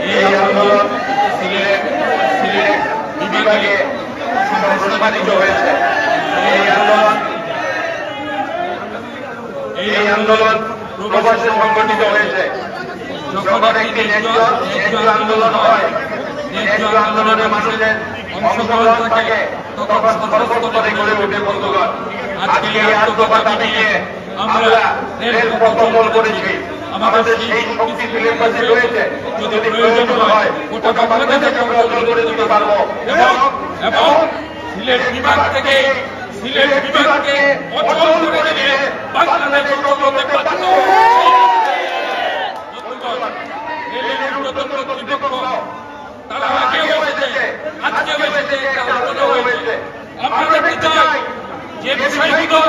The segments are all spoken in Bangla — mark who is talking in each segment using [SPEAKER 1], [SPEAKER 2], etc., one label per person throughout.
[SPEAKER 1] এই আন্দোলন সিলেট বিভাগে সংগঠিত হয়েছে। এই আন্দোলন প্রবাসে সংগঠিত হয়েছে। যখন একটি ন্যায্য আন্দোলন হয়, ন্যায্য আন্দোলনে মানুষের অংশগ্রহণ থাকে, তখন সর্বস্তরে গড়ে ওঠে বন্ধুগণ। আজকে এই 8 দফা দাবি নিয়ে আমরা রেলপথ অবল করেছি। আমাদের সেই শক্তি সিলেট বাসে রয়েছে। যদি প্রয়োজন হয় গোটা বাংলাদেশে আমরা অচল করে দিতে পারবো এবং সিলেট বিভাগকে অচল করে দিয়ে বাংলাদেশ অচল হতে বাধ্য। রেলের ঊর্ধ্বতন কর্তৃপক্ষ তারা আগেও এসেছে, আজকেও এসেছে, কালকেও হয়েছে। আমরা দেখতে চাই যে বিষয়গুলো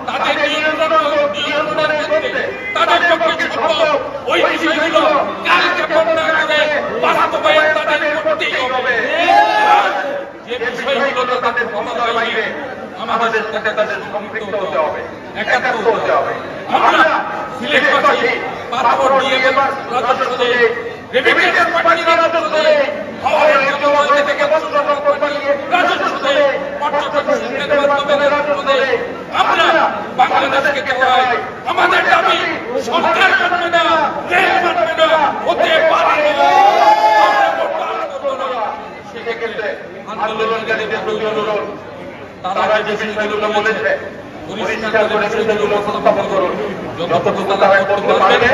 [SPEAKER 1] তাদের নিয়ন্ত্রণের মধ্যে তাদের পক্ষে সম্ভব, ওই বিষয়গুলো কালকে বন্ধ করে বাস্তবায়ন তাদের করতেই হবে। যে বিষয়গুলো তাদের ক্ষমতার বাইরে, আমাদের সাথে তাদের সম্পৃক্ত হতে হবে, একাত্ম হতে হবে। আমরা সিলেটবাসী পাসপোর্ট নিয়ে রাজস্ব দেই, রেমিটেন্স পাঠিয়ে রাজস্ব দেই, হাওড়ের জনগণ থেকে বস্ত্র সম্পদ পাঠিয়ে রাজস্ব দেই, পর্যটন শিল্পের মাধ্যমে রাজস্ব দেই। আমরা বাংলাদেশকে চাই, আমাদের দাবি সরকার মানবে না, রেল মানবে না, হতে পারে না। আমরা বরদাস্ত করব না। সেক্ষেত্রে আন্দোলনকারীদের প্রতি অনুরোধ, তারা যে বিষয়গুলো বলেছে পরিষ্কার করে বিষয়গুলো উপস্থাপন করুন। যতটুকু তারা করতে পারবে,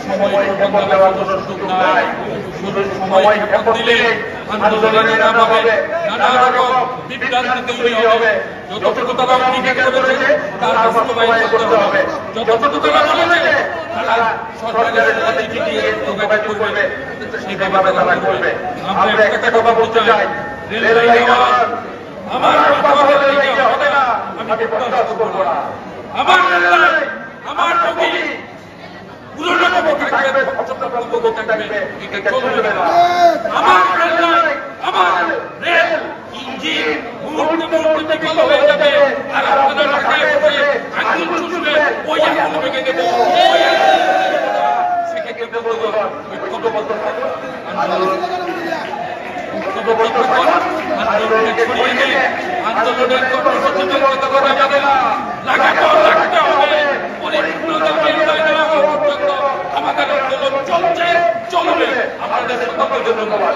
[SPEAKER 1] সময় ক্ষেপণ দেওয়ার কোনো সুযোগ নাই। শুধু সময় ক্ষেপণ দিলে আন্দোলনের নাম হবে, নানা রকম বিভ্রান্তি তৈরি হবে। যতটুকু তারা অঙ্গীকার করেছে তার বাস্তবায়ন করতে হবে। যতটুকু তারা বলেছে তারা সরকারের সাথে চিঠিয়ে যোগাযোগ করবে, সেইভাবে তারা করবে। আমরা একটা কথা বলতে চাই, রেল লাইন আমার কথা বলে রেল হবে না, আমি বরদাস্ত করব না। আমার রেল লাইন, আমার ছবি পুরনো পক্ষে থাকবে, চট্টগ্রাম পক্ষে থাকবে, এটা চলবে না। আমার রেল লাইন, আমার রেল ইঞ্জিন মুহূর্তে বিকল হয়ে যাবে, আর আপনারা ঢাকায় বসে আঙুল চুষবে, ওই আঙুল ভেঙে দেবো। সেক্ষেত্রে বলবো ঐক্যবদ্ধ থাকুন, আন্দোলনকে ছড়িয়ে দিয়ে আন্দোলনের কর্মসূচিতে কথা বলা যাবে না, লাগাতে হবে। পরিপূর্ণতা পর্যন্ত আমাদের আন্দোলন চলছে, চলবে। আপনাদের সকলকে ধন্যবাদ।